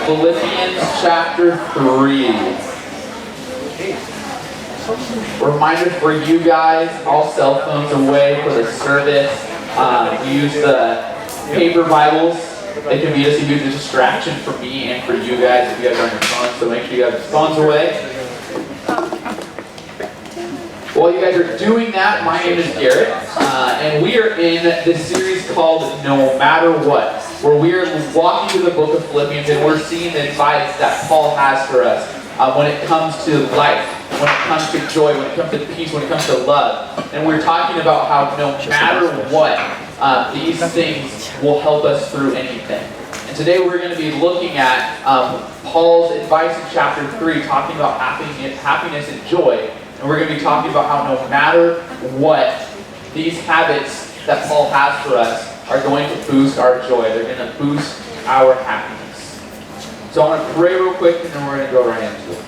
Philippians chapter 3. Reminder for you guys, all cell phones away for the service. We use the paper Bibles. It can be just a huge distraction for me and for you guys if you guys are on your phones, so make sure you have your phones away. While you guys are doing that, my name is Garret, and we are in this series called No Matter What, where we are walking through the book of Philippians and we're seeing the advice that Paul has for us when it comes to life, when it comes to joy, when it comes to peace, when it comes to love. And we're talking about how no matter what, these things will help us through anything. And today we're going to be looking at Paul's advice in chapter 3, talking about happiness and joy. And we're going to be talking about how no matter what, these habits that Paul has for us are going to boost our joy. They're going to boost our happiness. So I want to pray real quick and then we're going to go right into it.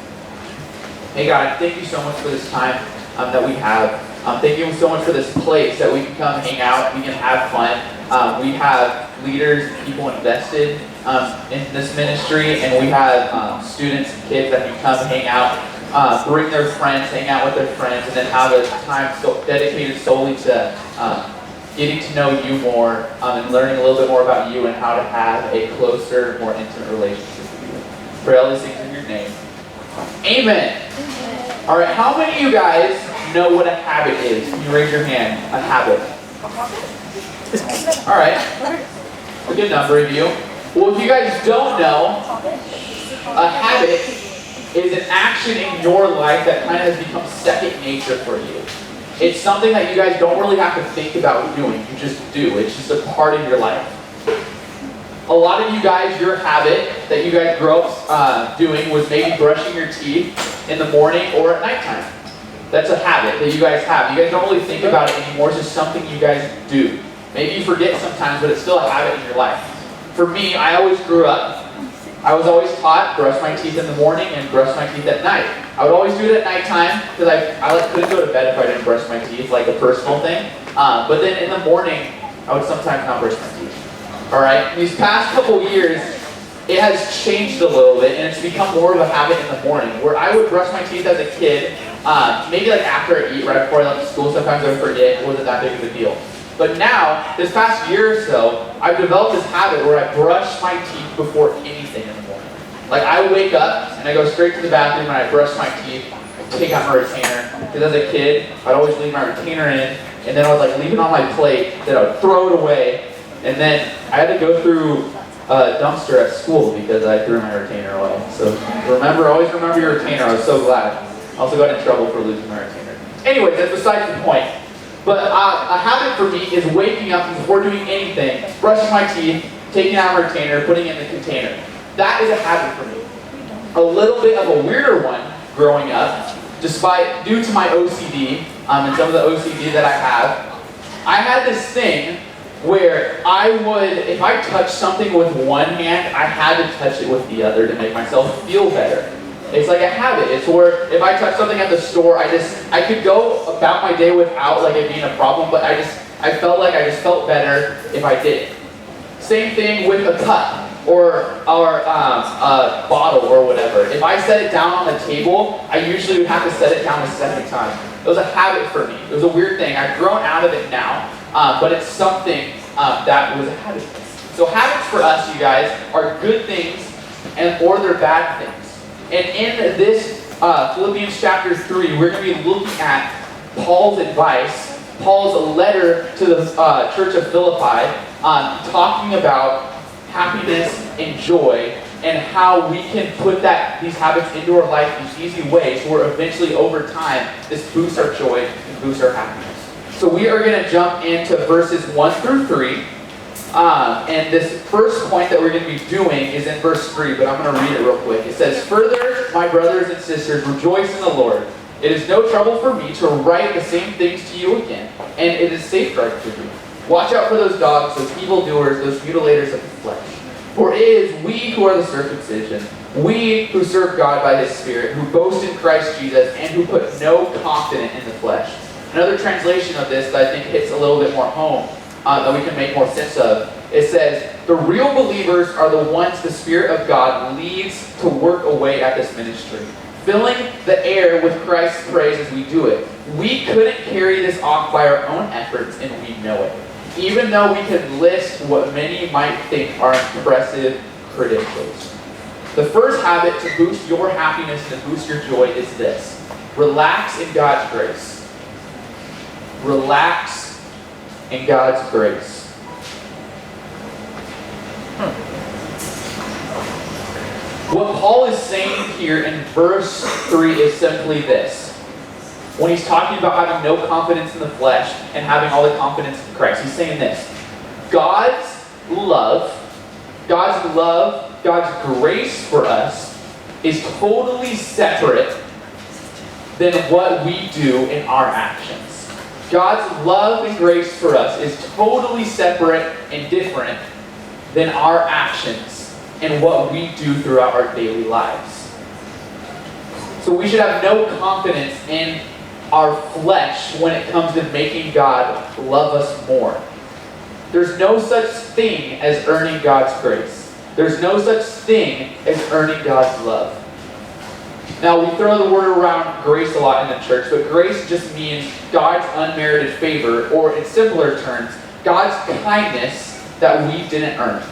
Hey God, thank you so much for this time that we have. Thank you so much for this place that we can come hang out, we can have fun. We have leaders and people invested in this ministry, and we have students and kids that can come hang out, bring their friends, hang out with their friends, and then have a time dedicated solely to getting to know you more and learning a little bit more about you and how to have a closer, more intimate relationship with you. Pray all these things in your name. Amen. All right, how many of you guys know what a habit is? Can you raise your hand? A habit. All right, a good number of you. Well, if you guys don't know, a habit is an action in your life that kind of has become second nature for you. It's something that you guys don't really have to think about doing. You just do. It's just a part of your life. A lot of you guys, your habit that you guys grew up doing was maybe brushing your teeth in the morning or at nighttime. That's a habit that you guys have. You guys don't really think about it anymore. It's just something you guys do. Maybe you forget sometimes, but it's still a habit in your life. For me, I always grew up, I was always taught, brush my teeth in the morning and brush my teeth at night. I would always do it at nighttime because I couldn't go to bed if I didn't brush my teeth, like a personal thing. But then in the morning, I would sometimes not brush my teeth. All right? These past couple years, it has changed a little bit, and it's become more of a habit in the morning, where I would brush my teeth as a kid, maybe like after I eat, right before I left school. Sometimes I would forget. It wasn't that big of a deal. But now, this past year or so, I've developed this habit where I brush my teeth before anything in the morning. Like, I wake up, and I go straight to the bathroom, and I brush my teeth, I take out my retainer. Because as a kid, I'd always leave my retainer in, and then I would leave it on my plate, then I would throw it away, and then I had to go through a dumpster at school because I threw my retainer away. So always remember your retainer. I was so glad. I also got in trouble for losing my retainer. Anyways, that's besides the point. But a habit for me is waking up before doing anything, brushing my teeth, taking out my retainer, putting it in the container. That is a habit for me. A little bit of a weirder one growing up, due to my OCD and some of the OCD that I have, I had this thing where I would, if I touched something with one hand, I had to touch it with the other to make myself feel better. It's like a habit. It's where if I touch something at the store, I could go about my day without it being a problem, but I felt better if I did it. Same thing with a cup or a bottle or whatever. If I set it down on the table, I usually would have to set it down a second time. It was a habit for me. It was a weird thing. I've grown out of it now, but it's something that was a habit. So habits for us, you guys, are good things or they're bad things. And in this Philippians chapter 3, we're going to be looking at Paul's advice, Paul's letter to the church of Philippi, talking about happiness and joy and how we can put these habits into our life in easy ways where eventually over time this boosts our joy and boosts our happiness. So we are going to jump into verses 1 through 3. And this first point that we're going to be doing is in verse 3, but I'm going to read it real quick. It says, "Further, my brothers and sisters, rejoice in the Lord. It is no trouble for me to write the same things to you again, and it is safeguard for you. Watch out for those dogs, those evildoers, those mutilators of the flesh. For it is we who are the circumcision, we who serve God by His Spirit, who boast in Christ Jesus, and who put no confidence in the flesh." Another translation of this that I think hits a little bit more home, that we can make more sense of, It says, the real believers are the ones the Spirit of God leads to work away at this ministry, filling the air with Christ's praise as we do it. We couldn't carry this off by our own efforts, and we know it. Even though we can list what many might think are impressive credentials. The first habit to boost your happiness and to boost your joy is this. Relax in God's grace. Relax in God's grace. What Paul is saying here in verse 3 is simply this. When he's talking about having no confidence in the flesh and having all the confidence in Christ, he's saying this. God's love, God's grace for us is totally separate than what we do in our actions. God's love and grace for us is totally separate and different than our actions and what we do throughout our daily lives. So we should have no confidence in our flesh when it comes to making God love us more. There's no such thing as earning God's grace. There's no such thing as earning God's love. Now, we throw the word around grace a lot in the church, but grace just means God's unmerited favor, or in simpler terms, God's kindness that we didn't earn.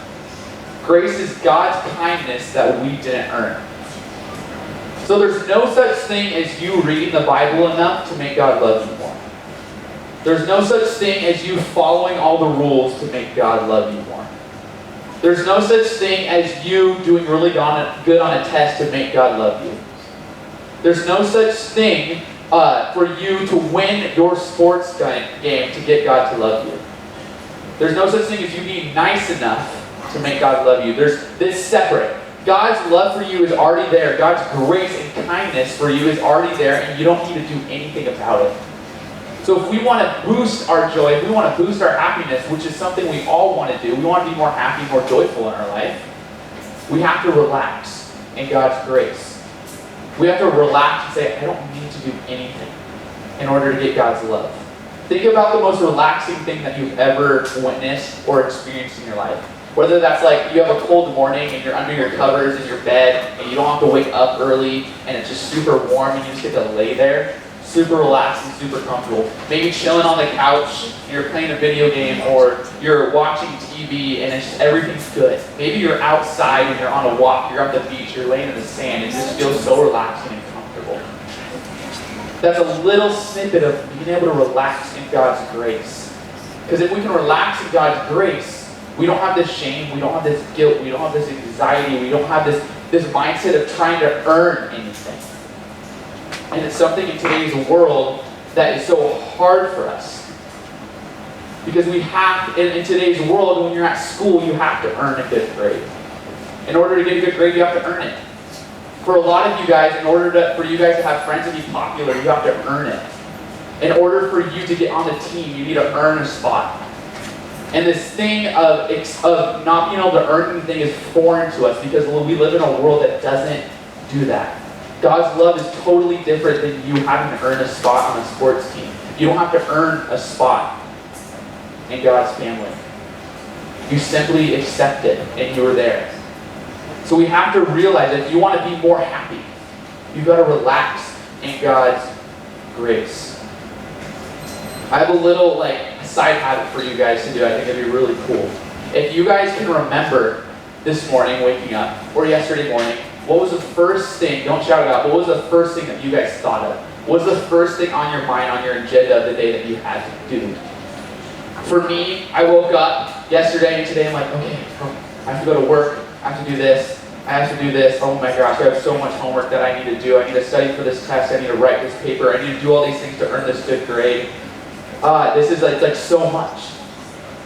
Grace is God's kindness that we didn't earn. So there's no such thing as you reading the Bible enough to make God love you more. There's no such thing as you following all the rules to make God love you more. There's no such thing as you doing really good on a test to make God love you. There's no such thing for you to win your sports game to get God to love you. There's no such thing as you being nice enough to make God love you. There's this separate. God's love for you is already there. God's grace and kindness for you is already there, and you don't need to do anything about it. So if we want to boost our joy, if we want to boost our happiness, which is something we all want to do, we want to be more happy, more joyful in our life, we have to relax in God's grace. We have to relax and say, I don't need to do anything in order to get God's love. Think about the most relaxing thing that you've ever witnessed or experienced in your life. Whether that's like you have a cold morning and you're under your covers in your bed and you don't have to wake up early and it's just super warm and you just get to lay there. Super relaxed and super comfortable. Maybe chilling on the couch, you're playing a video game, or you're watching TV and it's just, everything's good. Maybe you're outside and you're on a walk, you're at the beach, you're laying in the sand, and it just feels so relaxing and comfortable. That's a little snippet of being able to relax in God's grace. Because if we can relax in God's grace, we don't have this shame, we don't have this guilt, we don't have this anxiety, we don't have this mindset of trying to earn anything. And it's something in today's world that is so hard for us. Because we have, in today's world, when you're at school, you have to earn a good grade. In order to get a good grade, you have to earn it. For a lot of you guys, for you guys to have friends and be popular, you have to earn it. In order for you to get on the team, you need to earn a spot. And this thing of not being able to earn anything is foreign to us because we live in a world that doesn't do that. God's love is totally different than you having to earn a spot on a sports team. You don't have to earn a spot in God's family. You simply accept it and you're there. So we have to realize that if you want to be more happy, you've got to relax in God's grace. I have a little side habit for you guys to do. I think it'd be really cool. If you guys can remember this morning waking up, or yesterday morning, what was the first thing, don't shout it out, what was the first thing that you guys thought of? What was the first thing on your mind, on your agenda of the day that you had to do? For me, I woke up yesterday and today I'm like, okay, I have to go to work, I have to do this, I have to do this, oh my gosh, I have so much homework that I need to do, I need to study for this test, I need to write this paper, I need to do all these things to earn this good grade. This is like so much.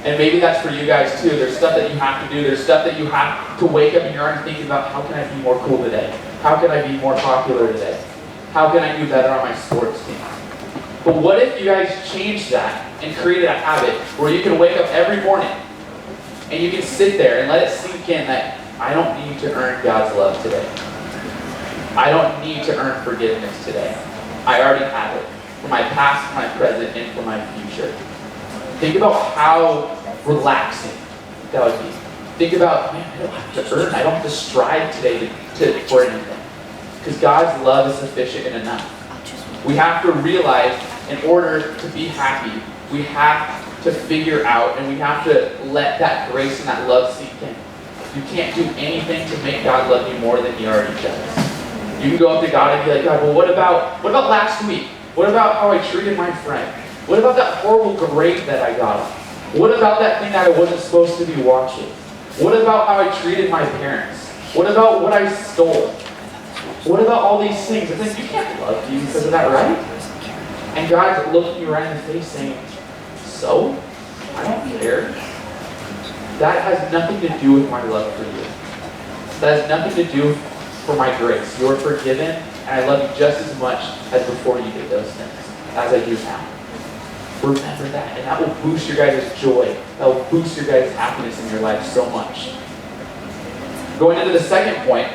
And maybe that's for you guys too. There's stuff that you have to do. There's stuff that you have to wake up and you're already thinking about, how can I be more cool today? How can I be more popular today? How can I do better on my sports team? But what if you guys changed that and created a habit where you can wake up every morning and you can sit there and let it sink in that I don't need to earn God's love today. I don't need to earn forgiveness today. I already have it. For my past, my present, and for my future. Think about how relaxing that would be. Think about, man, I don't have to earn, I don't have to strive today for anything. Because God's love is sufficient and enough. We have to realize, in order to be happy, we have to figure out and we have to let that grace and that love sink in. You can't do anything to make God love you more than He already does. You can go up to God and be like, God, well, what about last week? What about how I treated my friend? What about that horrible grade that I got? What about that thing that I wasn't supposed to be watching? What about how I treated my parents? What about what I stole? What about all these things? And then you can't love you because of that, right? And God's looking you right in the face saying, so? I don't care. That has nothing to do with my love for you. That has nothing to do for my grace. You are forgiven, and I love you just as much as before you did those things, as I do now. Remember that, and that will boost your guys' joy. That will boost your guys' happiness in your life so much. Going into the second point,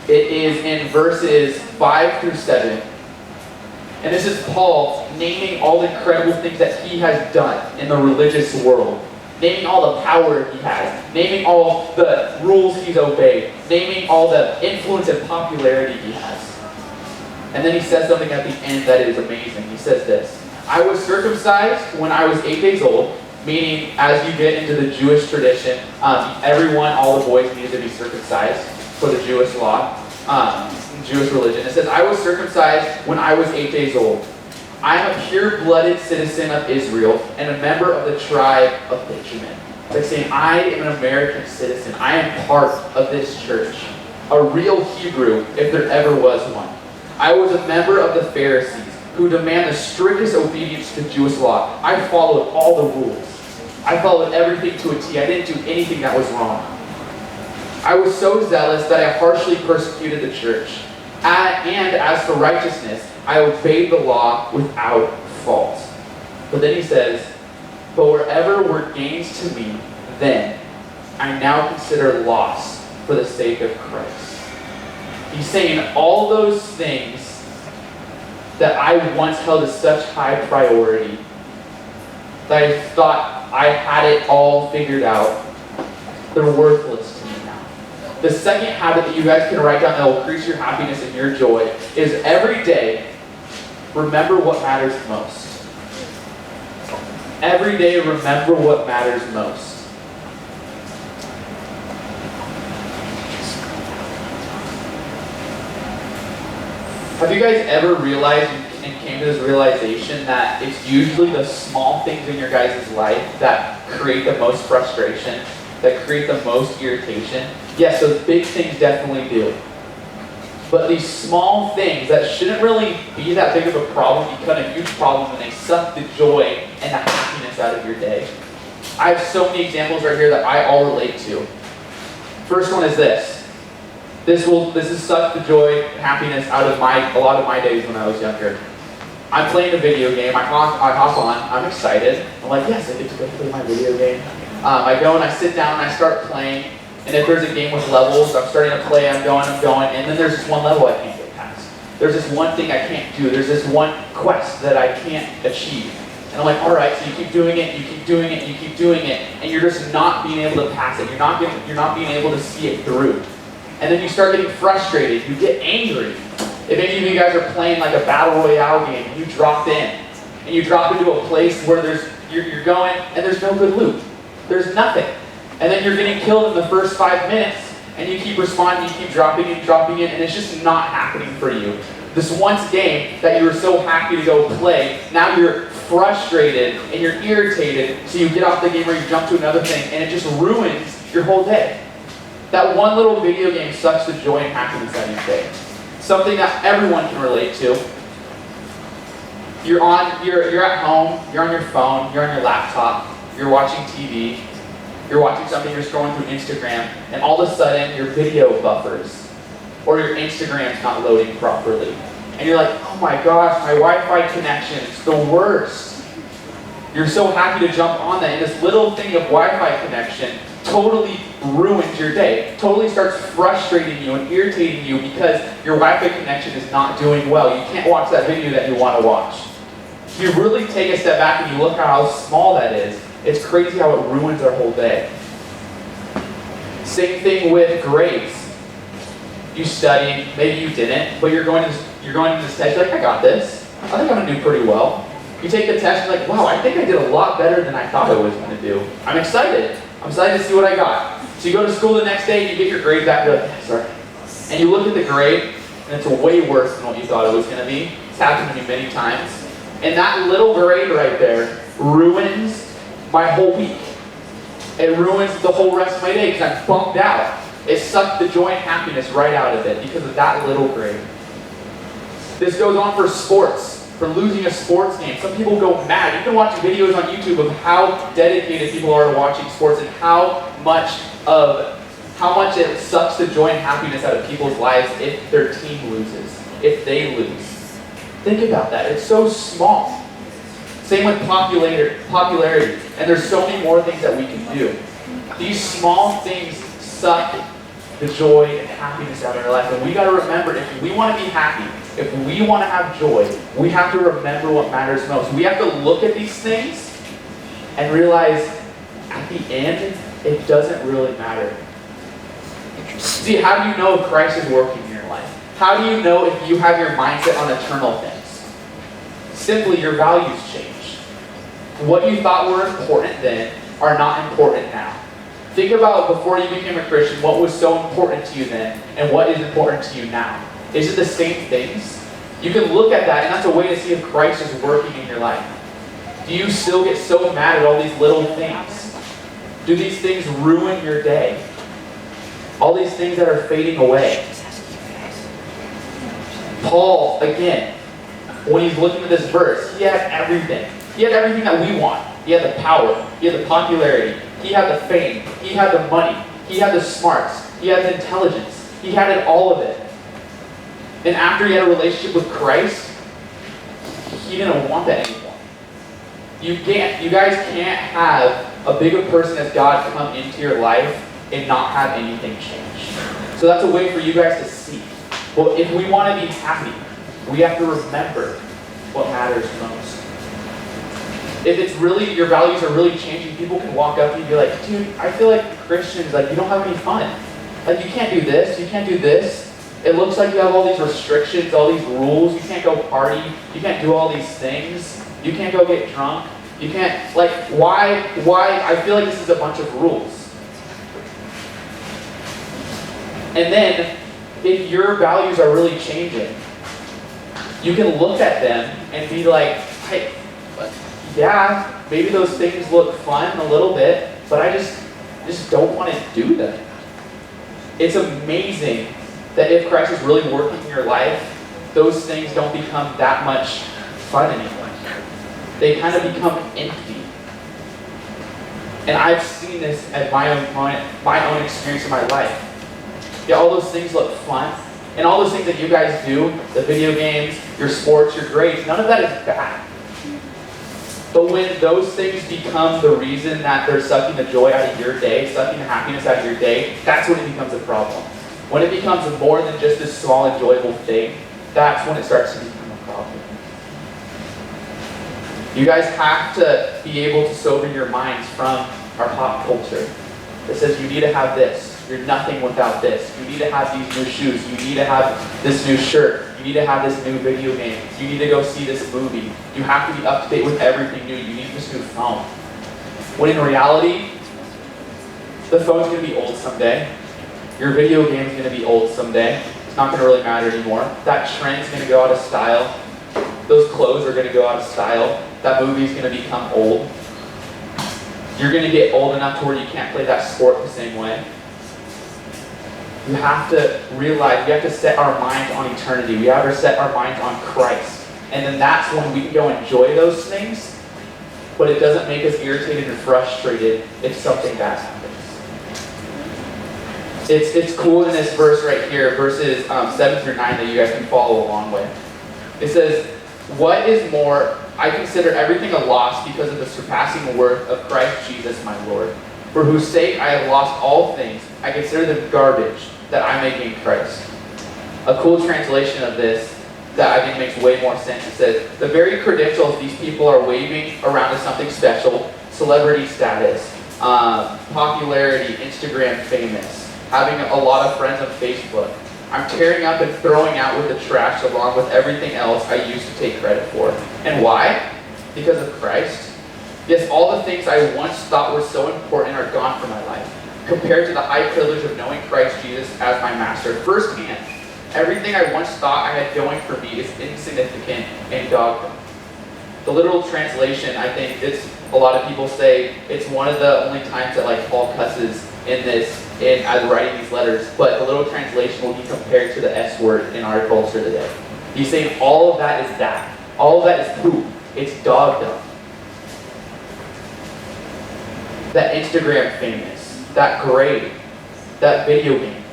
it is in verses 5 through 7. And this is Paul naming all the incredible things that he has done in the religious world. Naming all the power he has. Naming all the rules he's obeyed. Naming all the influence and popularity he has. And then he says something at the end that is amazing. He says this: I was circumcised when I was 8 days old, meaning as you get into the Jewish tradition, everyone, all the boys needed to be circumcised for the Jewish law, Jewish religion. It says, I was circumcised when I was 8 days old. I am a pure-blooded citizen of Israel and a member of the tribe of Benjamin. It's like saying, I am an American citizen. I am part of this church. A real Hebrew, if there ever was one. I was a member of the Pharisees, who demand the strictest obedience to Jewish law. I followed all the rules. I followed everything to a T. I didn't do anything that was wrong. I was so zealous that I harshly persecuted the church. And as for righteousness, I obeyed the law without fault. But then he says, but wherever were gains to me, then I now consider loss for the sake of Christ. He's saying all those things that I once held as such high priority, that I thought I had it all figured out, they're worthless to me now. The second habit that you guys can write down that will increase your happiness and your joy is every day, remember what matters most. Every day, remember what matters most. Have you guys ever realized and came to this realization that it's usually the small things in your guys' life that create the most frustration, that create the most irritation? Yes, those big things definitely do. But these small things that shouldn't really be that big of a problem become a huge problem when they suck the joy and the happiness out of your day. I have so many examples right here that I all relate to. First one is this. This has sucked the joy and happiness out of a lot of my days when I was younger. I'm playing a video game. I hop on. I'm excited. I'm like, yes, I get to go play my video game. I go and I sit down and I start playing. And if there's a game with levels, I'm starting to play. I'm going. And then there's this one level I can't get past. There's this one thing I can't do. There's this one quest that I can't achieve. And I'm like, all right, so you keep doing it, you keep doing it, you keep doing it, and you're just not being able to pass it. You're not being able to see it through. And then you start getting frustrated. You get angry. If any of you guys are playing like a battle royale game, and you drop in, and you drop into a place where you're going, and there's no good loot. There's nothing. And then you're getting killed in the first 5 minutes, and you keep responding, you keep dropping in, and it's just not happening for you. This once game that you were so happy to go play, now you're frustrated and you're irritated, so you get off the game or you jump to another thing, and it just ruins your whole day. That one little video game sucks the joy and happiness out of your day. Something that everyone can relate to. You're at home, you're on your phone, you're on your laptop, you're watching TV, you're watching something, you're scrolling through Instagram, and all of a sudden your video buffers, or your Instagram's not loading properly. And you're like, oh my gosh, my Wi-Fi connection is the worst. You're so happy to jump on that, and this little thing of Wi-Fi connection totally ruins your day, totally starts frustrating you and irritating you because your Wi-Fi connection is not doing well. You can't watch that video that you want to watch. If you really take a step back and you look at how small that is, it's crazy how it ruins our whole day. Same thing with grades. You studied, maybe you didn't, but you're going to this test, you're like, I got this. I think I'm gonna do pretty well. You take the test, you're like, wow, I think I did a lot better than I thought I was gonna do. I'm excited. I'm excited to see what I got. So you go to school the next day, and you get your grade back, you're like, yes, sorry. And you look at the grade, and it's way worse than what you thought it was gonna be. It's happened to me many times. And that little grade right there ruins my whole week. It ruins the whole rest of my day because I'm bummed out. It sucked the joy and happiness right out of it because of that little grade. This goes on for sports, for losing a sports game. Some people go mad. You can watch videos on YouTube of how dedicated people are to watching sports and how much it sucks the joy and happiness out of people's lives if their team loses, if they lose. Think about that. It's so small. Same with popularity. And there's so many more things that we can do. These small things suck the joy and happiness out of our life. And we got to remember, if we want to be happy, if we want to have joy, we have to remember what matters most. We have to look at these things and realize at the end, it doesn't really matter. See, how do you know if Christ is working in your life? How do you know if you have your mindset on eternal things? Simply, your values change. What you thought were important then are not important now. Think about before you became a Christian, what was so important to you then, and what is important to you now. Is it the same things? You can look at that, and that's a way to see if Christ is working in your life. Do you still get so mad at all these little things? Do these things ruin your day? All these things that are fading away. Paul, again, when he's looking at this verse, he had everything. He had everything that we want. He had the power. He had the popularity. He had the fame. He had the money. He had the smarts. He had the intelligence. He had it, all of it. And after he had a relationship with Christ, he didn't want that anymore. You guys can't have a bigger person as God come into your life and not have anything change. So that's a way for you guys to see. Well, if we want to be happy, we have to remember what matters most. If it's really, your values are really changing, people can walk up to you and be like, dude, I feel like Christians, like, you don't have any fun. Like, you can't do this, you can't do this. It looks like you have all these restrictions, all these rules. You can't go party. You can't do all these things. You can't go get drunk. You can't, like, why? I feel like this is a bunch of rules. And then, if your values are really changing, you can look at them and be like, hey, yeah, maybe those things look fun a little bit, but I just don't want to do them. It's amazing that if Christ is really working in your life, those things don't become that much fun anymore. They kind of become empty. And I've seen this at my own experience in my life. Yeah, all those things look fun, and all those things that you guys do, the video games, your sports, your grades, none of that is bad. But when those things become the reason that they're sucking the joy out of your day, sucking the happiness out of your day, that's when it becomes a problem. When it becomes more than just this small, enjoyable thing, that's when it starts to become a problem. You guys have to be able to sober your minds from our pop culture. It says you need to have this. You're nothing without this. You need to have these new shoes. You need to have this new shirt. You need to have this new video game. You need to go see this movie. You have to be up to date with everything new. You need this new phone. When in reality, the phone's going to be old someday. Your video game's going to be old someday. It's not going to really matter anymore. That trend's going to go out of style. Those clothes are going to go out of style. That movie's going to become old. You're going to get old enough to where you can't play that sport the same way. You have to realize, we have to set our minds on eternity. We have to set our minds on Christ. And then that's when we can go enjoy those things, but it doesn't make us irritated and frustrated if something bad happens. It's cool in this verse right here, verses 7 through 9 that you guys can follow along with. It says, what is more, I consider everything a loss because of the surpassing worth of Christ Jesus my Lord, for whose sake I have lost all things. I consider them garbage, that I may gain Christ. A cool translation of this that I think makes way more sense. It says, the very credentials these people are waving around as something special, celebrity status, popularity, Instagram famous, having a lot of friends on Facebook. I'm tearing up and throwing out with the trash along with everything else I used to take credit for. And why? Because of Christ. Yes, all the things I once thought were so important are gone from my life, compared to the high privilege of knowing Christ Jesus as my master firsthand. Everything I once thought I had going for me is insignificant and dogma. The literal translation, I think a lot of people say it's one of the only times that like Paul cusses as writing these letters, but the literal translation will be compared to the S word in our culture today. He's saying all of that is that. All of that is poop. It's dogdom. That Instagram famous, that grade, that video game.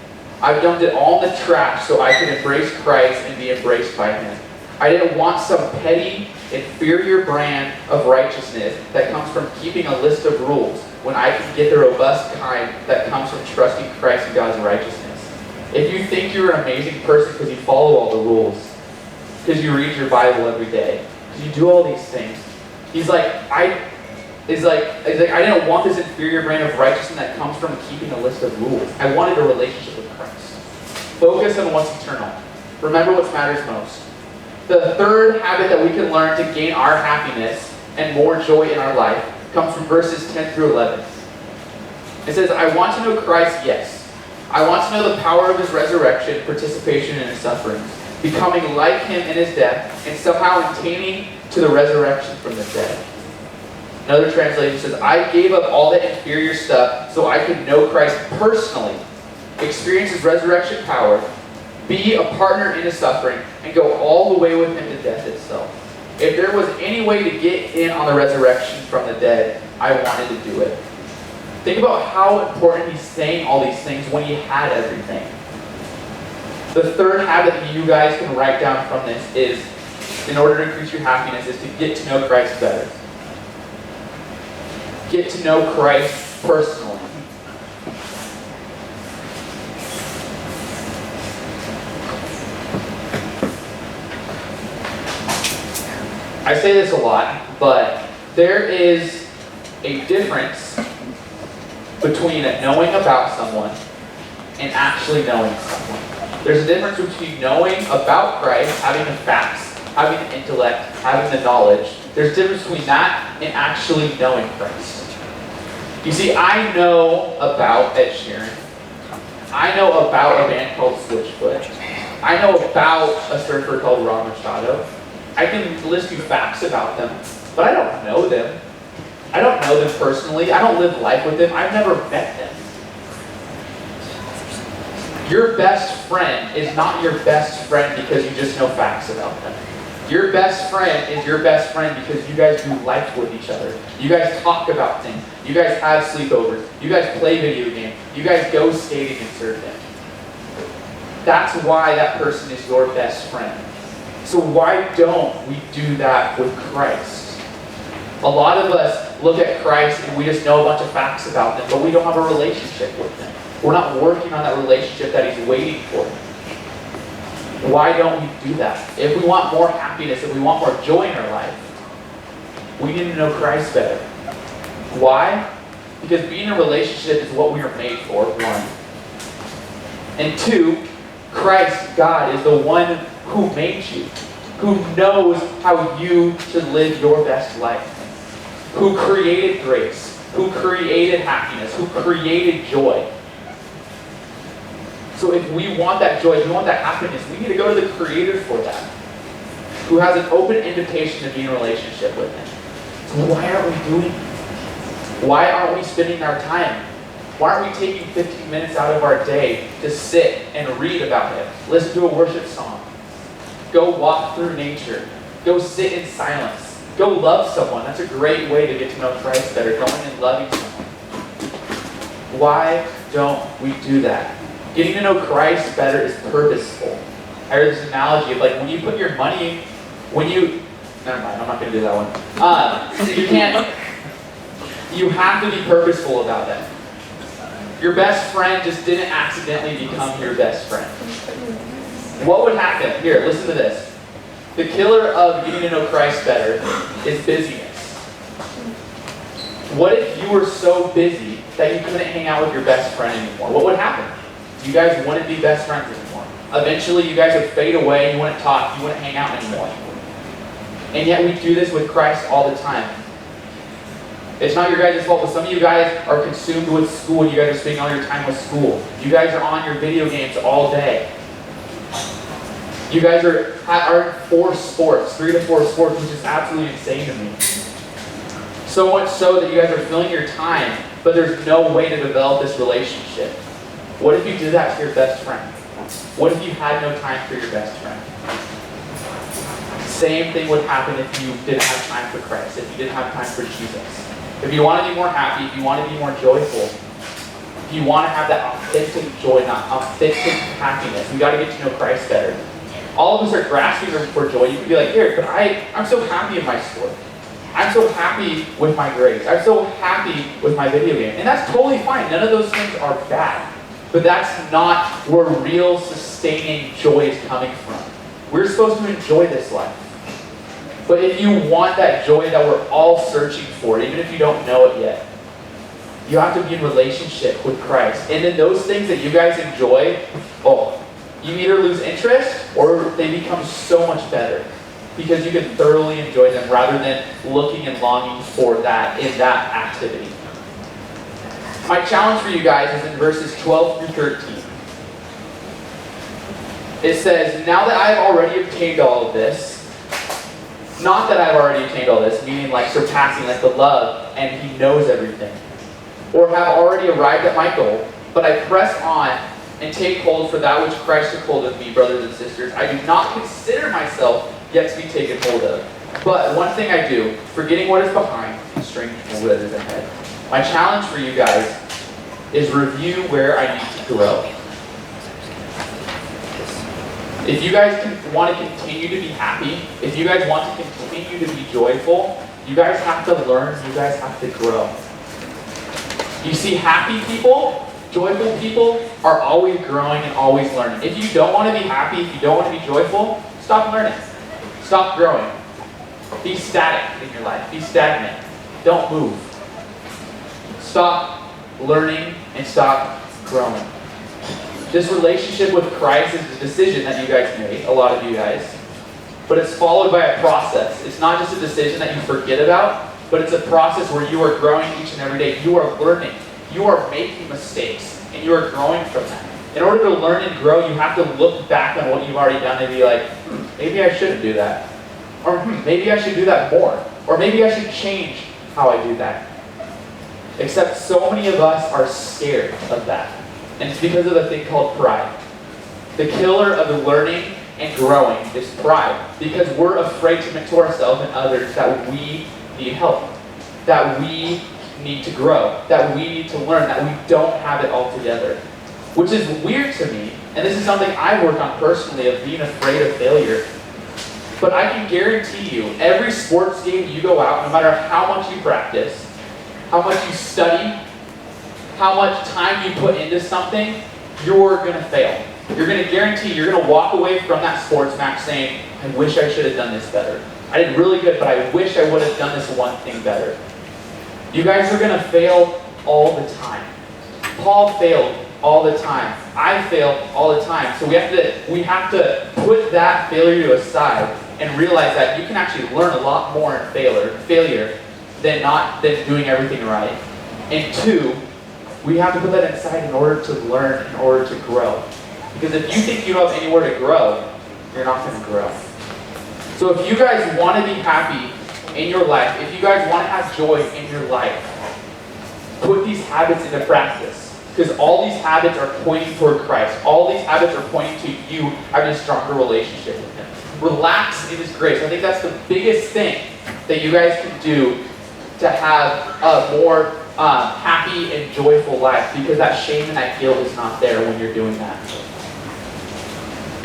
I've dumped it all in the trash so I could embrace Christ and be embraced by Him. I didn't want some petty, inferior brand of righteousness that comes from keeping a list of rules when I can get the robust kind that comes from trusting Christ and God's righteousness. If you think you're an amazing person because you follow all the rules, because you read your Bible every day, because you do all these things, He's like, I didn't want this inferior brand of righteousness that comes from keeping a list of rules. I wanted a relationship with Christ. Focus on what's eternal. Remember what matters most. The third habit that we can learn to gain our happiness and more joy in our life comes from verses 10 through 11. It says, I want to know Christ, yes. I want to know the power of His resurrection, participation in His sufferings, becoming like Him in His death, and somehow attaining to the resurrection from the dead. Another translation says, I gave up all the inferior stuff so I could know Christ personally, experience His resurrection power, be a partner in His suffering, and go all the way with Him to death itself. If there was any way to get in on the resurrection from the dead, I wanted to do it. Think about how important He's saying all these things when He had everything. The third habit that you guys can write down from this is, in order to increase your happiness, is to get to know Christ better. Get to know Christ personally. I say this a lot, but there is a difference between knowing about someone and actually knowing someone. There's a difference between knowing about Christ, having the facts, having the intellect, having the knowledge. There's a difference between that and actually knowing Christ. You see, I know about Ed Sheeran. I know about a band called Switchfoot. I know about a surfer called Ron Machado. I can list you facts about them, but I don't know them. I don't know them personally. I don't live life with them. I've never met them. Your best friend is not your best friend because you just know facts about them. Your best friend is your best friend because you guys do life with each other. You guys talk about things. You guys have sleepovers. You guys play video games. You guys go skating and surfing. That's why that person is your best friend. So why don't we do that with Christ? A lot of us look at Christ and we just know a bunch of facts about them, but we don't have a relationship with Him. We're not working on that relationship that He's waiting for. Why don't we do that? If we want more happiness, if we want more joy in our life, we need to know Christ better. Why? Because being in a relationship is what we are made for, one. And two, Christ, God, is the one who made you, who knows how you should live your best life, who created grace, who created happiness, who created joy. So if we want that joy, if we want that happiness, we need to go to the Creator for that, who has an open invitation to be in a relationship with Him. So why aren't we doing it? Why aren't we spending our time? Why aren't we taking 15 minutes out of our day to sit and read about Him, listen to a worship song, go walk through nature, go sit in silence, go love someone? That's a great way to get to know Christ better, going and loving someone. Why don't we do that? Getting to know Christ better is purposeful. I heard this analogy of like when you put your money, never mind, I'm not going to do that one. You have to be purposeful about that. Your best friend just didn't accidentally become your best friend. What would happen? Here, listen to this. The killer of getting to know Christ better is busyness. What if you were so busy that you couldn't hang out with your best friend anymore? What would happen? you guys wouldn't be best friends anymore. Eventually, you guys would fade away, you wouldn't talk, you wouldn't hang out anymore. And yet we do this with Christ all the time. It's not your guys' fault, but some of you guys are consumed with school. You guys are spending all your time with school. You guys are on your video games all day. You guys are in 4 sports, 3 to 4 sports, which is absolutely insane to me. So much so that you guys are filling your time, but there's no way to develop this relationship. What if you did that to your best friend? What if you had no time for your best friend? Same thing would happen if you didn't have time for Christ, if you didn't have time for Jesus. If you want to be more happy, if you want to be more joyful, if you want to have that authentic joy, not authentic happiness, we got to get to know Christ better. All of us are grasping for joy. You can be like, here, but I'm so happy in my sport. I'm so happy with my grades. I'm so happy with my video game. And that's totally fine. None of those things are bad. But that's not where real sustaining joy is coming from. We're supposed to enjoy this life. But if you want that joy that we're all searching for, even if you don't know it yet, you have to be in relationship with Christ. And then those things that you guys enjoy, you either lose interest or they become so much better because you can thoroughly enjoy them rather than looking and longing for that in that activity. My challenge for you guys is in verses 12 through 13. It says, now that I have already obtained all of this, not that I've already obtained all this, meaning like surpassing, like the love, and he knows everything, or have already arrived at my goal, but I press on and take hold for that which Christ took hold of me, brothers and sisters. I do not consider myself yet to be taken hold of. But one thing I do, forgetting what is behind and straining for what is ahead. My challenge for you guys is review where I need to grow. If you guys want to continue to be happy, if you guys want to continue to be joyful, you guys have to learn, you guys have to grow. You see, happy people, joyful people are always growing and always learning. If you don't want to be happy, if you don't want to be joyful, stop learning. Stop growing. Be static in your life. Be stagnant. Don't move. Stop learning and stop growing. This relationship with Christ is a decision that you guys made, a lot of you guys. But it's followed by a process. It's not just a decision that you forget about, but it's a process where you are growing each and every day. You are learning. You are making mistakes, and you are growing from that. In order to learn and grow, you have to look back on what you've already done and be like, maybe I shouldn't do that. Or maybe I should do that more. Or maybe I should change how I do that. Except so many of us are scared of that. And it's because of a thing called pride. The killer of the learning and growing is pride. Because we're afraid to admit to ourselves and others that we need help. That we need to grow. That we need to learn. That we don't have it all together. Which is weird to me. And this is something I work on personally, of being afraid of failure. But I can guarantee you, every sports game you go out, no matter how much you practice, how much you study, how much time you put into something, you're going to fail. You're going to guarantee, you're going to walk away from that sports match saying, I wish I should have done this better. I did really good, but I wish I would have done this one thing better. You guys are going to fail all the time. Paul failed all the time. I fail all the time. So we have to put that failure aside and realize that you can actually learn a lot more in failure than doing everything right. And 2, we have to put that aside in order to learn, in order to grow. Because if you think you don't have anywhere to grow, you're not going to grow. So if you guys want to be happy in your life, if you guys want to have joy in your life, put these habits into practice. Because all these habits are pointing toward Christ. All these habits are pointing to you having a stronger relationship with Him. Relax in His grace. I think that's the biggest thing that you guys can do to have a more happy and joyful life, because that shame and that guilt is not there when you're doing that.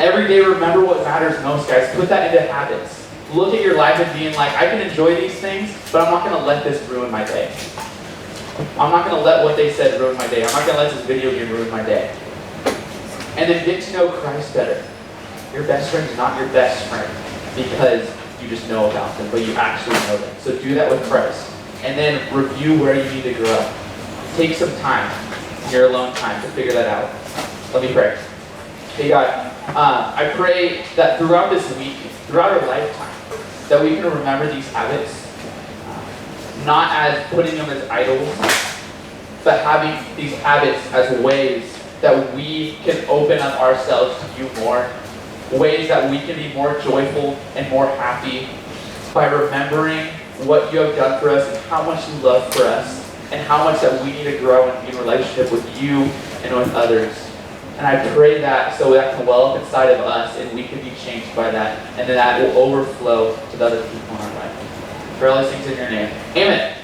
Every day, remember what matters most, guys. Put that into habits. Look at your life and being like, I can enjoy these things, but I'm not going to let this ruin my day. I'm not going to let what they said ruin my day. I'm not going to let this video game ruin my day. And then get to know Christ better. Your best friend is not your best friend because you just know about them, but you actually know them. So do that with Christ. And then review where you need to grow. Take some time, your alone time, to figure that out. Let me pray. Hey God, I pray that throughout this week, throughout our lifetime, that we can remember these habits, not as putting them as idols, but having these habits as ways that we can open up ourselves to you more, ways that we can be more joyful and more happy by remembering what you have done for us and how much you love for us and how much that we need to grow in relationship with you and with others. And I pray that so that can well up inside of us and we can be changed by that, and then that will overflow to the other people in our life. For all these things in your name. Amen.